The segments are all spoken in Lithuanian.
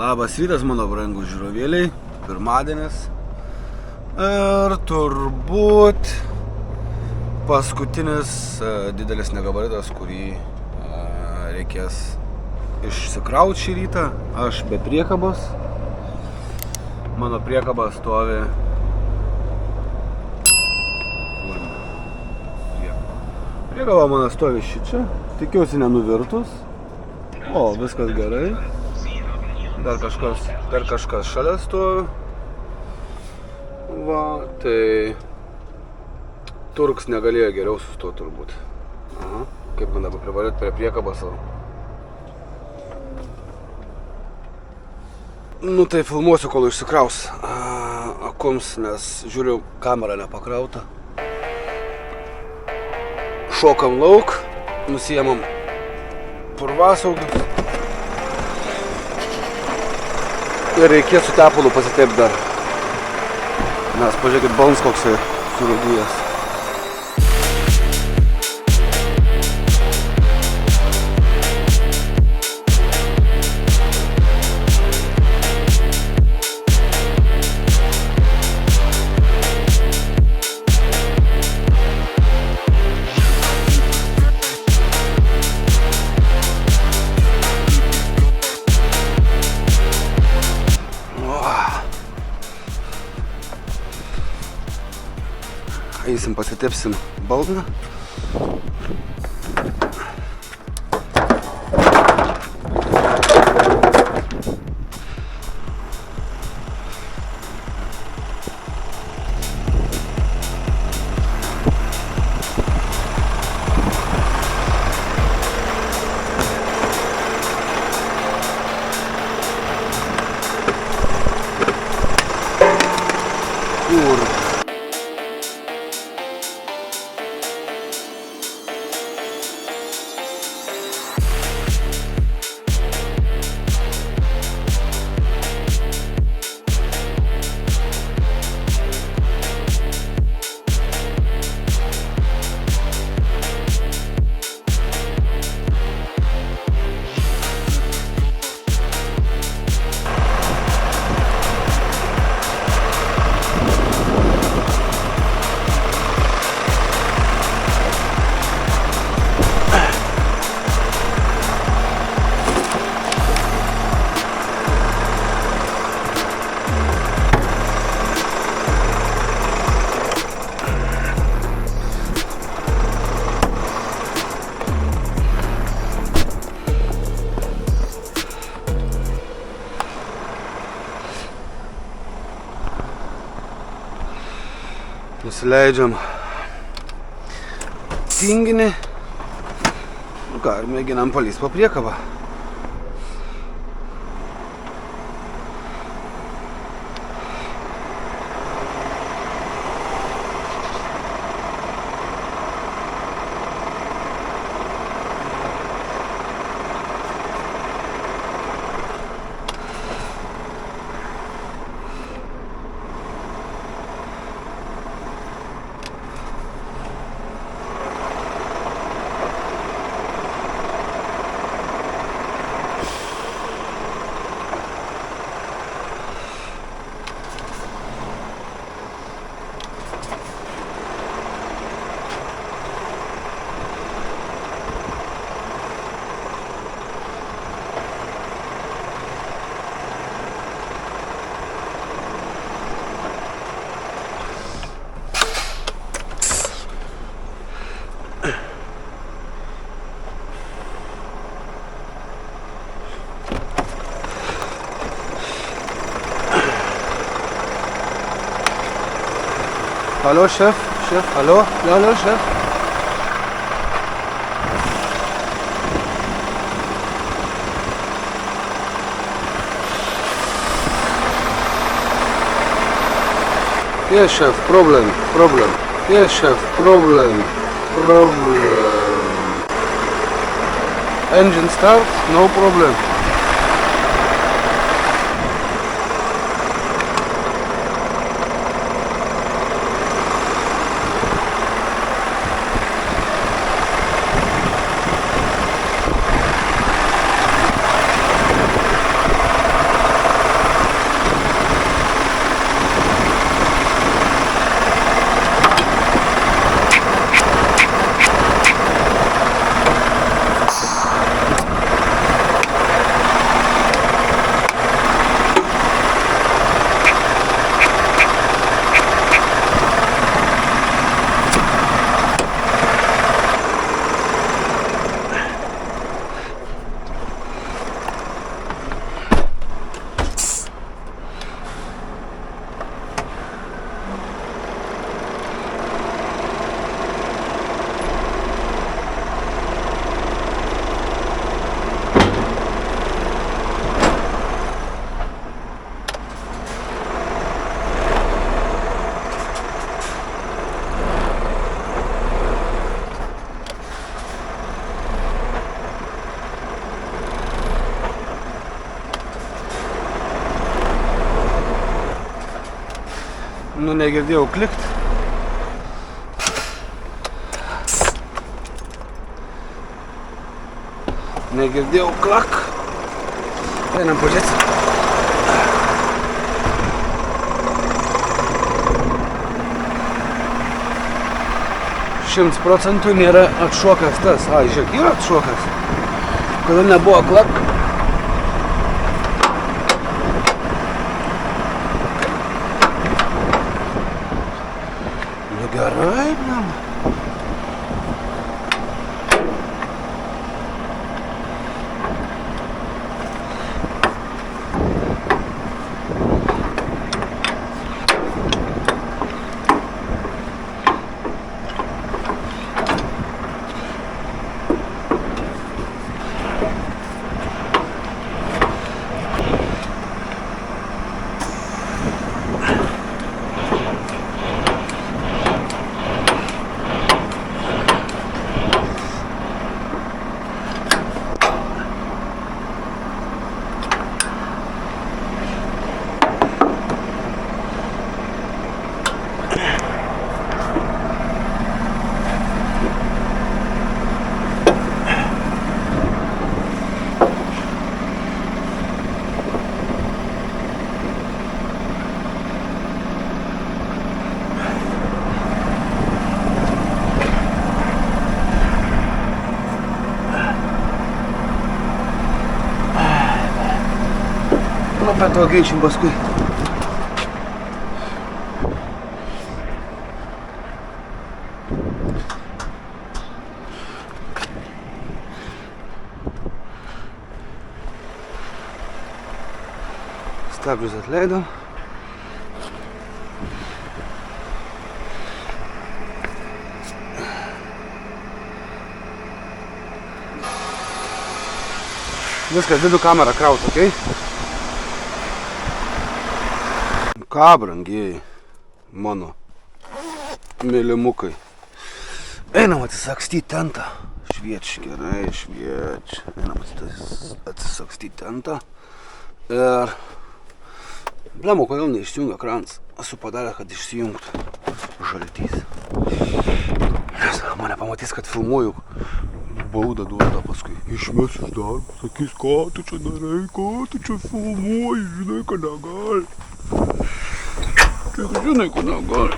Labas rytas, mano brangūs žiūrovėliai, pirmadienis ir turbūt paskutinis didelis negabaritas, kurį reikės išsikrauti šį rytą. Aš be priekabos, mano priekaba stovi priekaba mano stovi šičia, tikiuosi nenuvirtus, o viskas gerai. Dar kažkas šalia stovi. Va, tai turks negalėjo geriau sustoti turbūt. Aha, kaip man dabar privalėti prie priekabą savo. Nu tai filmuosiu, kol išsikraus akums, nes žiūriu, kamera nepakrauta. Šokam lauk, nusiemam purvasaugius. Ir reikės su tepalu pasitepti dar. Nes pažiūrėkit, balns koksai surūdijęs. Eisim pasitepsim balną. Nusileidžiam tinginį. Nu ką, ir mėginam palįst po priekabą. Hallo, Chef, hallo, Chef. Yes, Chef, problem. Yes, Chef, problem. Engine start, no problem. Nu, negirdėjau klikt. Negirdėjau klak. Einam pažiūrėti. 100% nėra atšokęs tas. Ai, žiūrėk, yra atšokęs. Kodėl nebuvo klak? Nu gerai, blem. Bet to greičiam paskui. Stabdžius atleidom. Viskas, dedu kamerą kraut, okei? Ką, brangieji, mano mylimukai. Einam atsisakstyti tentą. Švieč, gerai, švieč. Einam atsisakstyti tentą. Ir... Blemo, kodėl neišsijungia ekranas? Esu padarę, kad išsijungtų. Žaltys. Nes mane pamatys, kad filmuoju. Baudą duoda paskui. Išmes iš darbo. Sakys, ką tu čia darai, ką tu čia filmuoji, žinai, kad negali. Tik žinai, kad negali.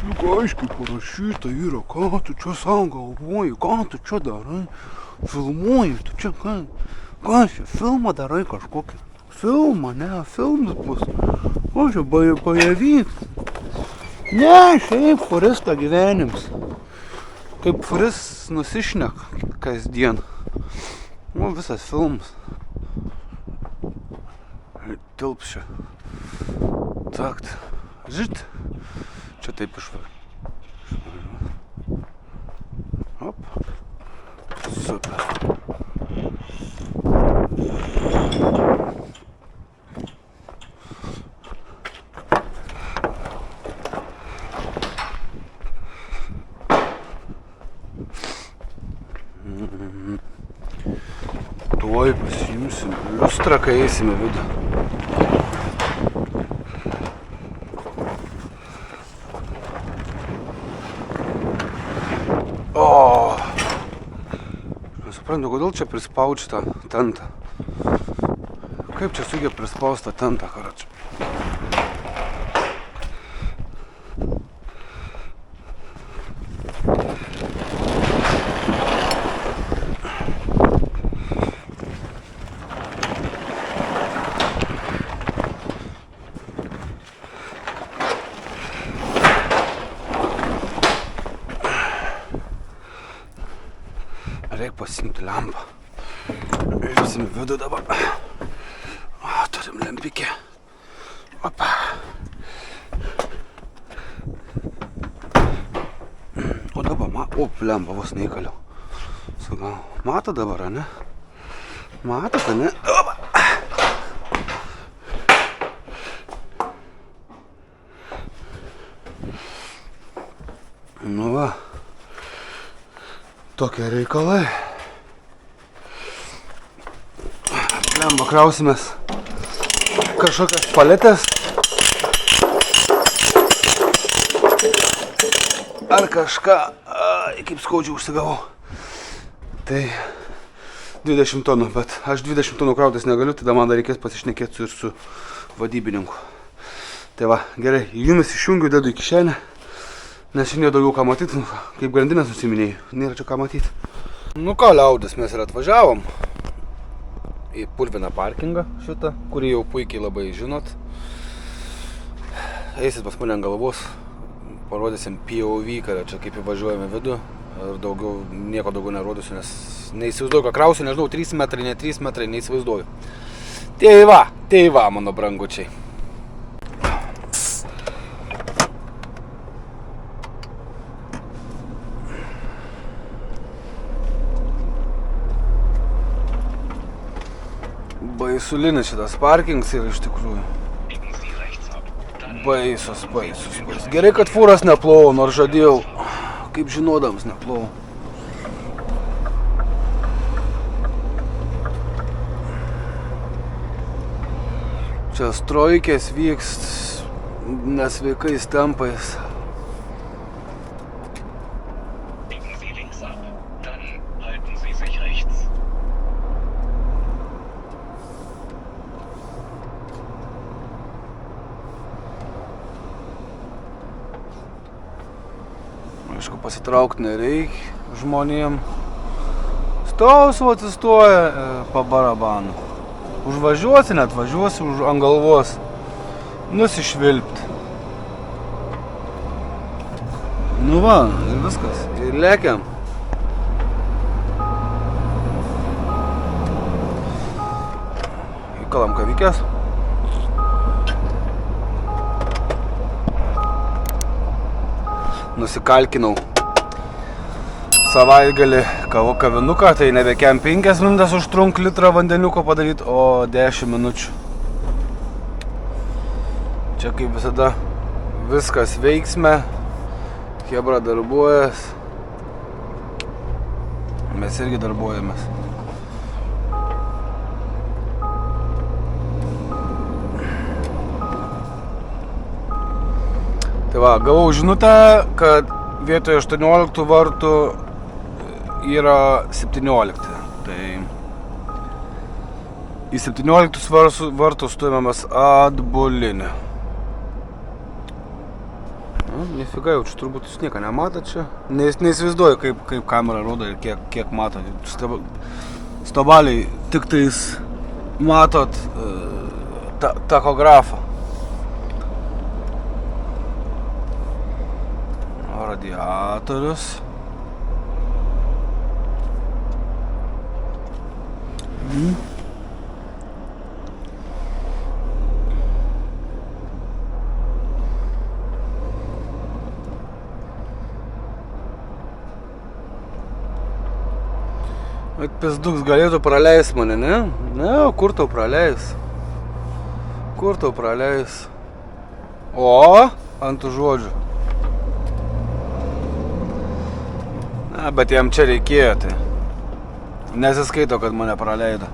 Juk aiškiai parašyta yra, ką tu čia sau galvoji, ką tu čia darai. Filmuoji, tu čia ką čia, filmą darai kažkokį. Filmą, ne, filmas bus. O čia pajavyks. Ne, šiaip furisto gyvenims. Kaip furis nusišnek kasdien. O, visas filmas. Tilps čia. Takt. Žit. Čia taip išvažiuoju. Hop. Super. Tuoj pasiimsim liustrą, kai eisime vidų. O! Nesuprantu, kodėl čia prispaudžia tą tentą. Kaip čia sugė prispaust tą tentą, karačią? Reikia pasiimti lempą. Eisim į vidų dabar. O, turim lempikę. Opa. O dabar, lempa vos neįkaliau. Sakau, mato dabar, ne? Matot, ne? Opa. Nu va. Tokie reikalai. Arba krausimės kažkokias paletės. Ar kažką, kaip skaudžiai užsigavau. Tai 20 tonų, bet aš 20 tonų krautis negaliu, tada man dar reikės pasišnekėti ir su vadybininku. Tai va, gerai, jumis išjungiu, dedu į kišenę, nes šiandien daugiau ką matyti, kaip grandinės nusiminėjau, nėra čia ką matyti. Nu ką, liaudis, mes ir atvažiavom į purviną parkingą šitą, kurį jau puikiai labai žinot. Eisit pas mane ant galvos, parodysim POV, kada čia kaip įvažiuojame vidų ir daugiau, nieko daugiau nerodysiu, nes neįsivaizduoju, ką krausiu, nežinau, 3 metrai, ne 3 metrai, neįsivaizduoju. Tai va, mano brangučiai. Baisulinis šitas parkings yra iš tikrųjų. Baisus. Gerai, kad fūras neplovau, nors žadėjau, kaip žinodams neplovau. Čia strojkės vyks nesveikais tempais. Aišku, pasitraukti nereikia žmonėm. Stausu atsistoja pa barabanu. Užvažiuosi, net važiuosi ant galvos. Nusišvilpti. Nu va, ir viskas. Ir lėkiam. Įkalam kavikės. Nusikalkinau savaitgalį kavinuką, tai nebe 5 minutės užtrunk litrą vandeniuko padaryti, o 10 minučių. Čia kaip visada viskas veiksme, chebra darbuojas, mes irgi darbuojamės. Tai va, gavau žinutę, kad vietoje 18 vartų yra 17. Tai į 17 vartus stumiamas atbulinį. Nefiga, jau čia turbūt jūs nieko nematot čia. Neįsivaizduoju, kaip kamera rodo ir kiek matot. Stabaliai tik tais matot takografą. Radiatorius. Pizduks galėtų praleis mane, ne? Ne, kur tau praleis? Kur tau praleis? O, ant tų žodžių. Na, bet jam čia reikėjo, tai nesiskaito, kad mane praleido.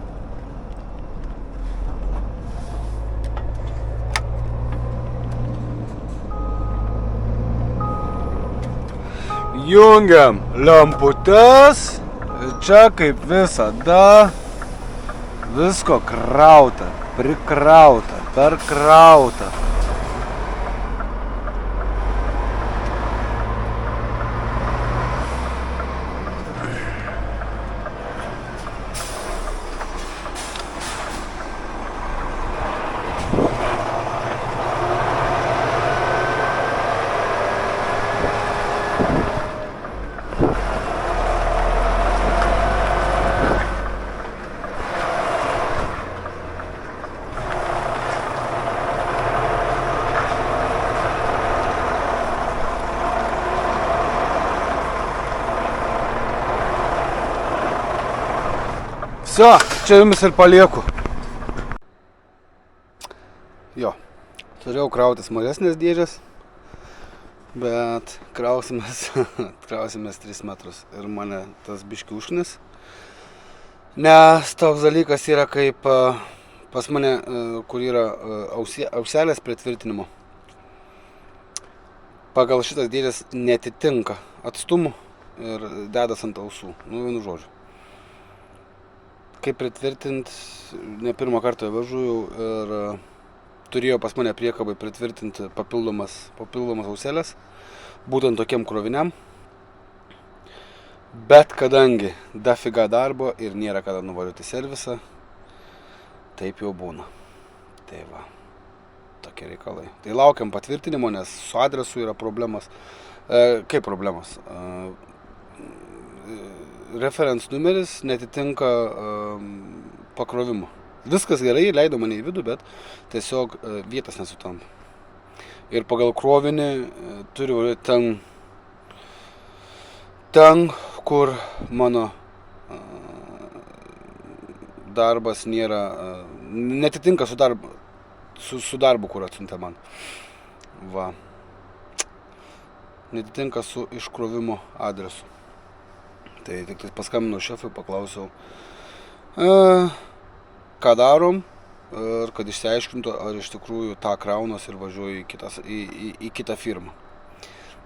Jungiam lemputes. Čia kaip visada visko krauta, prikrauta, perkrauta. Все, čia jumis ir palieku. Jo, turėjau krautis mažesnės dėžės, bet krausimės 3 metrus ir mane tas biški užknis. Nes toks dalykas yra kaip pas mane, kur yra auselės pritvirtinimo. Pagal šitas dėdės netitinka atstumų ir dedas ant ausų. Vienu žodžiu. Kaip pritvirtint, ne pirmą kartą važiuoju ir turėjo pas mane priekabai pritvirtinti papildomas auselės, būtent tokiem kroviniam. Bet kadangi dafiga darbo ir nėra kada nuvažiuoti į servisą, taip jau būna. Tai va, tokie reikalai. Tai laukiam patvirtinimo, nes su adresu yra problemas. Kaip problemas? Reference numeris netitinka pakrovimo. Viskas gerai, leido mane į vidų, bet tiesiog vietas nesutampa. Ir pagal krovinį turiu ten, kur mano darbas netitinka su darbu, kur atsiuntė man. Va. Netitinka su iškrovimo adresu. Tai tik paskambinau šefui, paklausiau, ką darom ir kad išsiaiškintų, ar iš tikrųjų tą kraunos ir važiuoju į kitą firmą.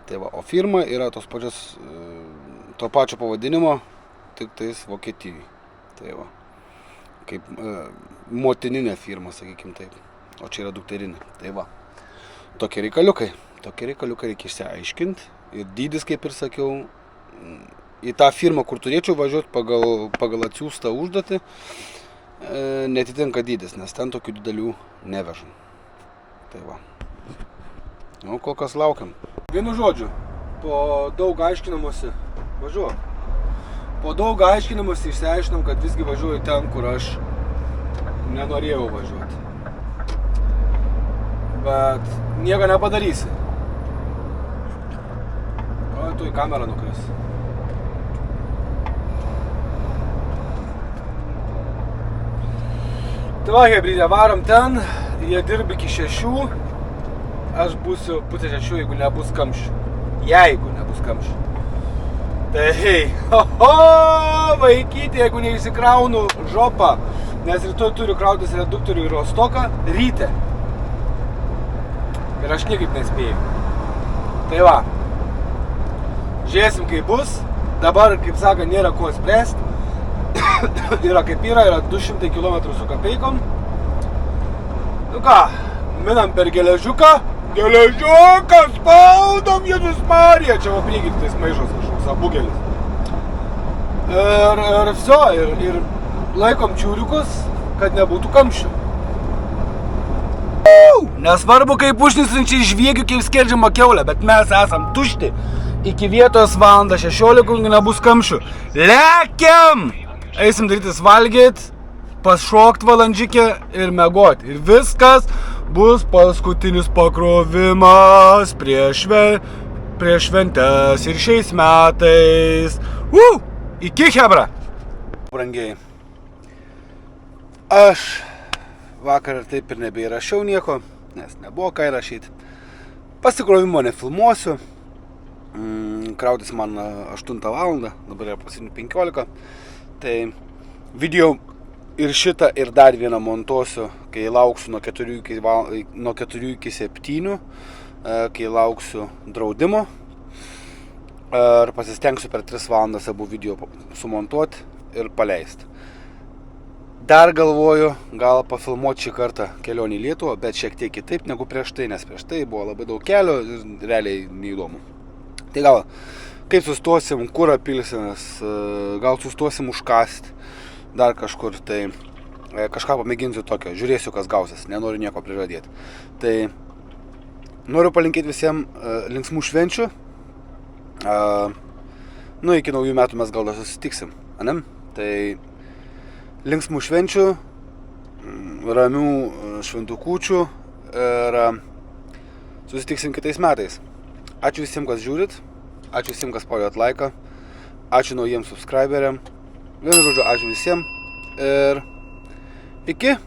Tai va, o firma yra to pačio pavadinimo, tik tais Vokietijai. Tai va, kaip motininė firma, sakykim taip, o čia yra dukterinė. Tai va, tokie reikaliukai reikia išsiaiškinti ir dydis, kaip ir sakiau, į tą firmą, kur turėčiau važiuoti pagal atsiųstą užduotį, netitinka dydis, nes ten tokių didelių nevežam. Tai va. Kol kas laukiam. Vienu žodžiu, po daug aiškinamosi važiuoju. Po daug aiškinamosi išsiaiškinom, kad visgi važiuoju ten, kur aš nenorėjau važiuoti. Bet nieko nepadarysi. O, tu į kamerą nukris. Tai va, hebridė, varom ten, jie dirba iki 6. Aš būsiu pusę 6, jeigu nebus kamščių. Jeigu nebus kamščių. Tai, vaikyti, jeigu neįsikraunu žopą, nes rytoj turiu krautis reduktorių į Rostoką, ryte. Ir aš niekaip nespėjau. Tai va, žiūrėsim, kaip bus. Dabar, kaip saka, nėra ko spręsti. Yra kaip yra 200 km su kapeikom. Nu ką, minam per geležiuką. Geležiukas, spaudom, Jėzus Marija. Čia va priekit tais maišos kažkoks abugelis. Ir viso, ir laikom čiūriukus, kad nebūtų kamščių. Nesvarbu, kaip užnisrinčiai žviegiu, kaip skerdžiama kiaulė, bet mes esam tušti. Iki vietos valandą 16, nebus kamščių. Lekiam! Eisim darytis valgyt, pašokt valandžikę ir miegot. Ir viskas bus paskutinis pakrovimas prieš šventes ir šiais metais. Iki hebra! Brangiai, aš vakar taip ir nebeįrašiau nieko, nes nebuvo ką įrašyti. Pasikrovimo nefilmuosiu. Krautis man 8 valandą, dabar yra pasinių 15. Tai video ir šitą ir dar vieną montuosiu, kai lauksiu nuo 4 iki 7, kai lauksiu draudimo. Ir pasistengsiu per 3 valandas abu video sumontuoti ir paleisti. Dar galvoju, gal pafilmuoti šį kartą kelionį į Lietuvą, bet šiek tiek kitaip negu prieš tai, nes prieš tai buvo labai daug kelio ir realiai neįdomu. Tai gal, kaip sustosim, kur apilsimės, gal sustosim užkasti dar kažkur, tai kažką pamėginsiu tokio, žiūrėsiu, kas gausis, nenoriu nieko prižadėti. Tai noriu palinkėti visiems linksmų švenčių. Iki naujų metų mes gal dar susitiksim, anem? Tai linksmų švenčių, ramių šventų kūčių ir susitiksim kitais metais. Ačiū visiems, kas žiūrit, ačiū visiems, kas spaudėt laiką, ačiū naujiems subscriberiam. Vienu žodžiu, ačiū visiems ir iki.